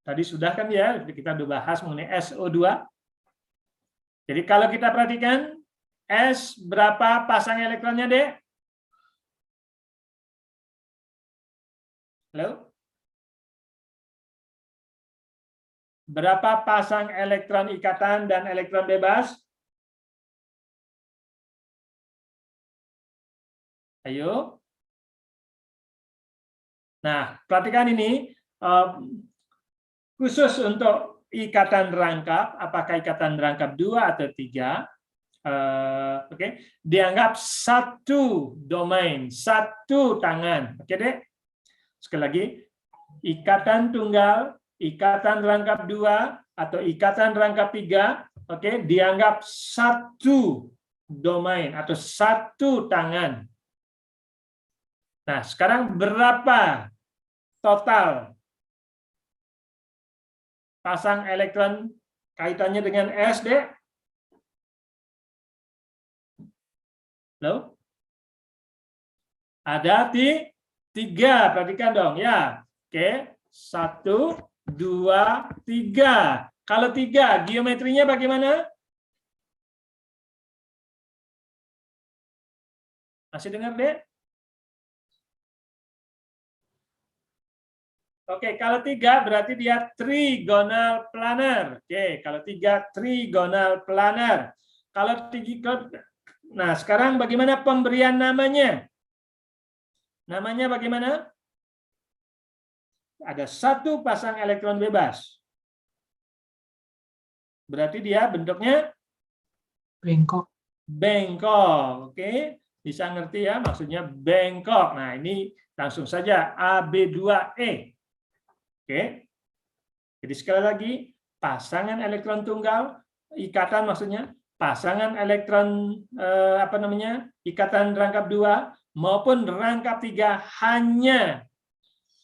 Tadi sudah kan ya, kita udah bahas mengenai SO2. Jadi kalau kita perhatikan, S berapa pasang elektronnya, Dek? Halo? Berapa pasang elektron ikatan dan elektron bebas? Ayo. Nah, perhatikan ini. Khusus untuk ikatan rangkap, apakah ikatan rangkap 2 atau 3, oke, dianggap satu domain, satu tangan. Oke, Dek? Sekali lagi, ikatan tunggal, ikatan rangkap 2 atau ikatan rangkap 3, oke, dianggap satu domain atau satu tangan. Nah, sekarang berapa total pasang elektron kaitannya dengan S, Dek? Halo? Ada 3, perhatikan dong ya. Oke, 1, 2, 3. Kalau 3, geometrinya bagaimana? Masih dengar, Dek? Oke, kalau 3 berarti dia trigonal planar. Oke, kalau 3 trigonal planar. Kalau 3, nah sekarang bagaimana pemberian namanya? Namanya bagaimana? Ada satu pasang elektron bebas. Berarti dia bentuknya Bengkok. bengkok. Oke, bisa ngerti ya maksudnya bengkok. Nah, ini langsung saja AB2E. Oke. Jadi sekali lagi, pasangan elektron tunggal, ikatan maksudnya, pasangan elektron ikatan rangkap 2 maupun rangkap 3 hanya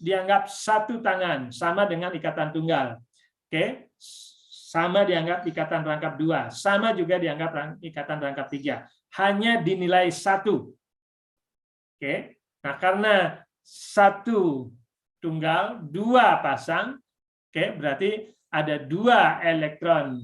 dianggap satu tangan, sama dengan ikatan tunggal. Oke. Sama dianggap ikatan rangkap 2, sama juga dianggap ikatan rangkap 3. Hanya dinilai 1. Oke. Nah, karena 1 tunggal, 2 pasang, oke, berarti ada 2 elektron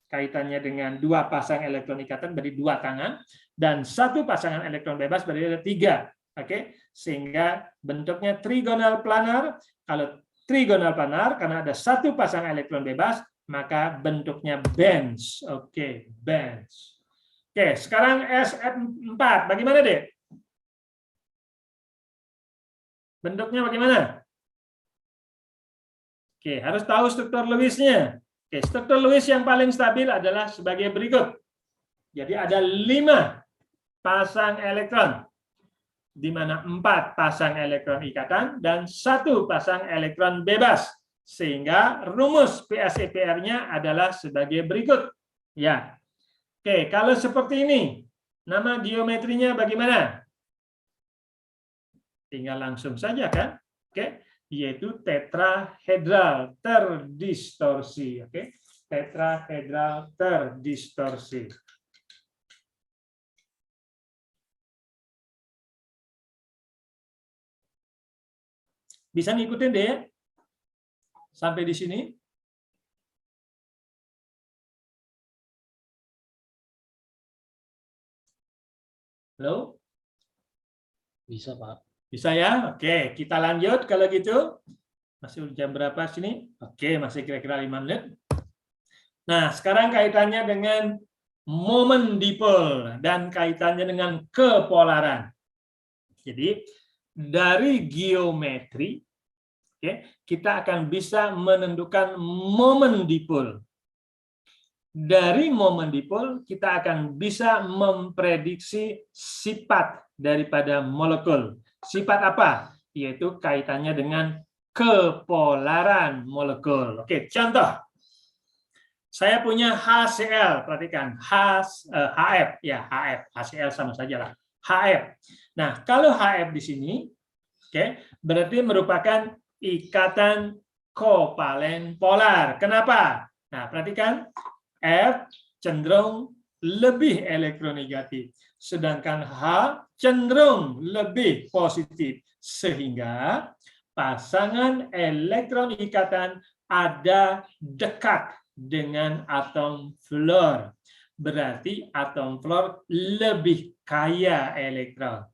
kaitannya dengan 2 pasang elektron ikatan, berarti 2 tangan, dan 1 pasangan elektron bebas berarti ada 3. Oke, sehingga bentuknya trigonal planar. Kalau trigonal planar, karena ada 1 pasang elektron bebas, maka bentuknya bench. Oke, bench. Oke, sekarang SF4, bagaimana, Dek? Bentuknya bagaimana? Oke, harus tahu struktur Lewis-nya. Oke, struktur Lewis yang paling stabil adalah sebagai berikut. Jadi ada 5 pasang elektron, di mana 4 pasang elektron ikatan dan 1 pasang elektron bebas. Sehingga rumus PSEPR-nya adalah sebagai berikut. Ya. Oke, kalau seperti ini, nama geometrinya bagaimana? Tinggal langsung saja kan? Oke. Yaitu tetrahedral terdistorsi. Oke, tetrahedral terdistorsi. Bisa ngikutin deh sampai di sini? Halo? Bisa, Pak. Bisa ya? Oke, kita lanjut kalau gitu. Masih jam berapa sini? Oke, masih kira-kira 5 menit. Nah, sekarang kaitannya dengan momen dipol dan kaitannya dengan kepolaran. Jadi, dari geometri, oke, kita akan bisa menentukan momen dipol. Dari momen dipol, kita akan bisa memprediksi sifat daripada molekul. Sifat apa? Yaitu kaitannya dengan kepolaran molekul. Oke, contoh. Saya punya HCl, perhatikan. HF, ya HF. HCl sama saja lah. HF. Nah, kalau HF di sini, oke, berarti merupakan ikatan kovalen polar. Kenapa? Nah, perhatikan. F cenderung lebih elektronegatif, sedangkan H cenderung lebih positif, sehingga pasangan elektron ikatan ada dekat dengan atom fluor. Berarti atom fluor lebih kaya elektron.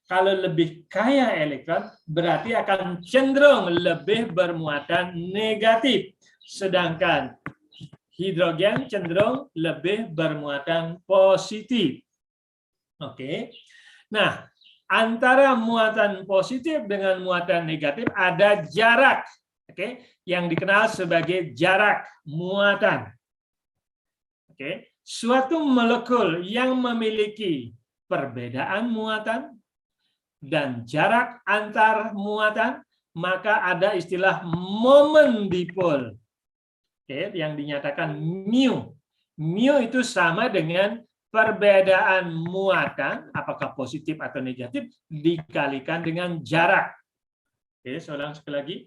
Kalau lebih kaya elektron, berarti akan cenderung lebih bermuatan negatif. Sedangkan hidrogen cenderung lebih bermuatan positif. Oke. Nah, antara muatan positif dengan muatan negatif ada jarak. Oke, yang dikenal sebagai jarak muatan. Oke, suatu molekul yang memiliki perbedaan muatan dan jarak antar muatan, maka ada istilah momen dipol. Oke, yang dinyatakan mu. Mu itu sama dengan perbedaan muatan, apakah positif atau negatif, dikalikan dengan jarak. Oke, saya ulang sekali lagi.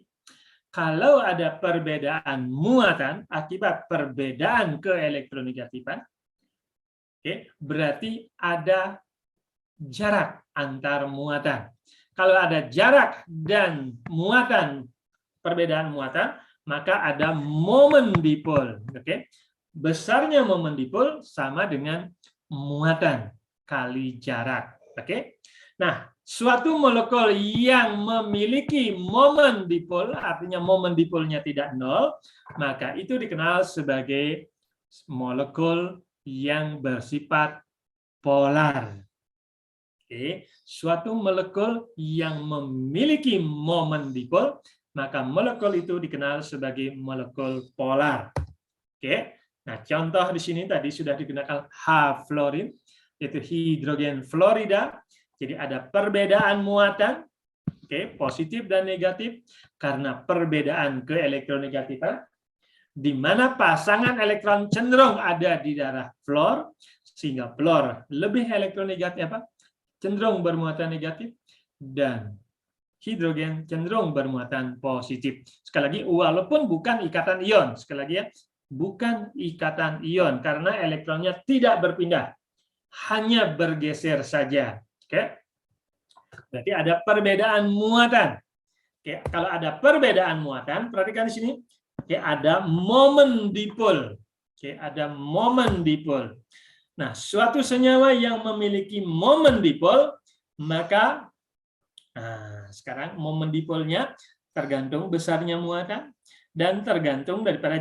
Kalau ada perbedaan muatan akibat perbedaan keelektronegatifan, oke, berarti ada jarak antar muatan. Kalau ada jarak dan muatan, perbedaan muatan, maka ada momen dipol. Oke, besarnya momen dipol sama dengan muatan kali jarak. Oke, nah, suatu molekul yang memiliki momen dipol, artinya momen dipolnya tidak nol, maka itu dikenal sebagai molekul yang bersifat polar. Oke, suatu molekul yang memiliki momen dipol, maka molekul itu dikenal sebagai molekul polar. Oke, nah contoh di sini tadi sudah digunakan H-fluorin, yaitu hidrogen fluorida. Jadi ada perbedaan muatan, oke, positif dan negatif karena perbedaan keelektronegatifan, di mana pasangan elektron cenderung ada di darah fluor, sehingga fluor lebih elektronegatif, cenderung bermuatan negatif, dan hidrogen cenderung bermuatan positif. Sekali lagi, walaupun bukan ikatan ion, sekali lagi ya, bukan ikatan ion karena elektronnya tidak berpindah, hanya bergeser saja. Oke, berarti ada perbedaan muatan. Oke, kalau ada perbedaan muatan, perhatikan di sini, oke, ada momen dipol. Oke, ada momen dipol. Nah, suatu senyawa yang memiliki momen dipol, maka sekarang momen dipolnya tergantung besarnya muatan dan tergantung daripada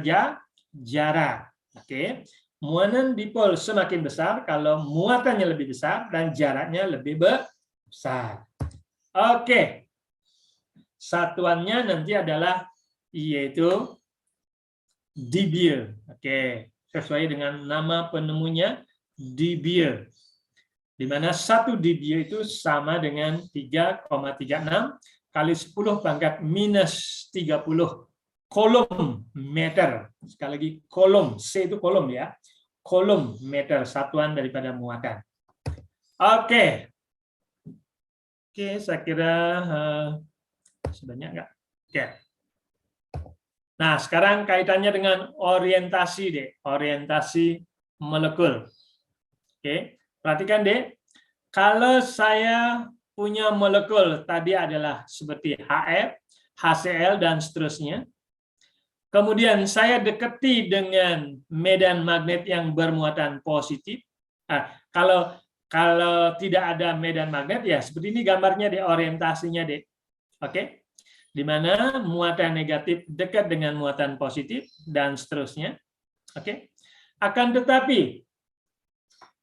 jarak. Oke, muatan dipol semakin besar kalau muatannya lebih besar dan jaraknya lebih besar. Oke, satuannya nanti adalah yaitu dBr. Oke, sesuai dengan nama penemunya, dBr. Di mana 1 dBr itu sama dengan 3,36 kali 10 pangkat minus 30 kolom meter. Sekali lagi, kolom, C itu kolom ya. Kolom meter, satuan daripada muatan. Oke. Oke, saya kira sebanyak enggak? Oke. Nah, sekarang kaitannya dengan orientasi deh, orientasi molekul. Oke, perhatikan deh, kalau saya punya molekul tadi adalah seperti HF, HCl dan seterusnya. Kemudian saya deketi dengan medan magnet yang bermuatan positif. Kalau tidak ada medan magnet ya seperti ini gambarnya deh, orientasinya deh. Oke. Di mana muatan negatif dekat dengan muatan positif dan seterusnya. Oke. Akan tetapi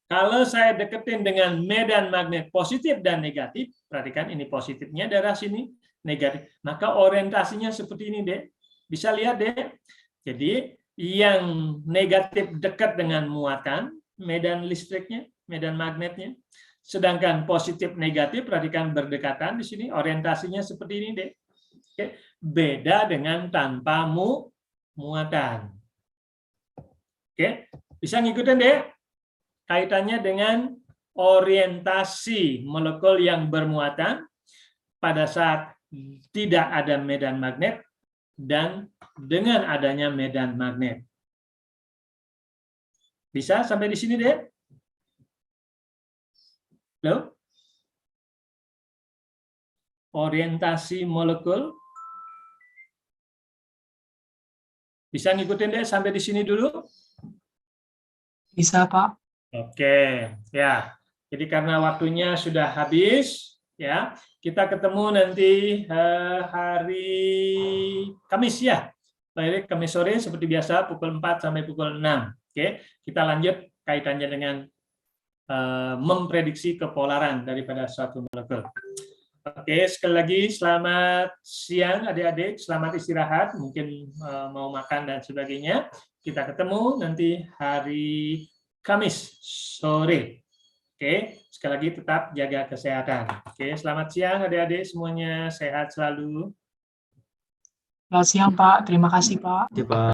kalau saya deketin dengan medan magnet positif dan negatif, perhatikan ini positifnya daerah sini, negatif. Maka orientasinya seperti ini, Dek. Bisa lihat, Dek. Jadi yang negatif dekat dengan muatan, medan listriknya, medan magnetnya. Sedangkan positif negatif, perhatikan berdekatan di sini, orientasinya seperti ini, Dek. Oke. Beda dengan tanpa muatan. Oke, bisa ngikutin deh kaitannya dengan orientasi molekul yang bermuatan pada saat tidak ada medan magnet dan dengan adanya medan magnet. Bisa sampai di sini deh? Halo? Orientasi molekul. Bisa ngikutin deh sampai di sini dulu? Bisa, Pak. Oke, ya. Jadi karena waktunya sudah habis, ya, kita ketemu nanti hari Kamis ya. Baik, Kamis sore seperti biasa pukul 4 sampai pukul 6. Oke, kita lanjut kaitannya dengan memprediksi kepolaran daripada suatu molekul. Oke, sekali lagi selamat siang adik-adik, selamat istirahat, mungkin mau makan dan sebagainya. Kita ketemu nanti hari Kamis sore. Oke, sekali lagi tetap jaga kesehatan. Oke, selamat siang adik-adik semuanya, sehat selalu. Selamat siang, Pak. Terima kasih, Pak. Ya, Pak.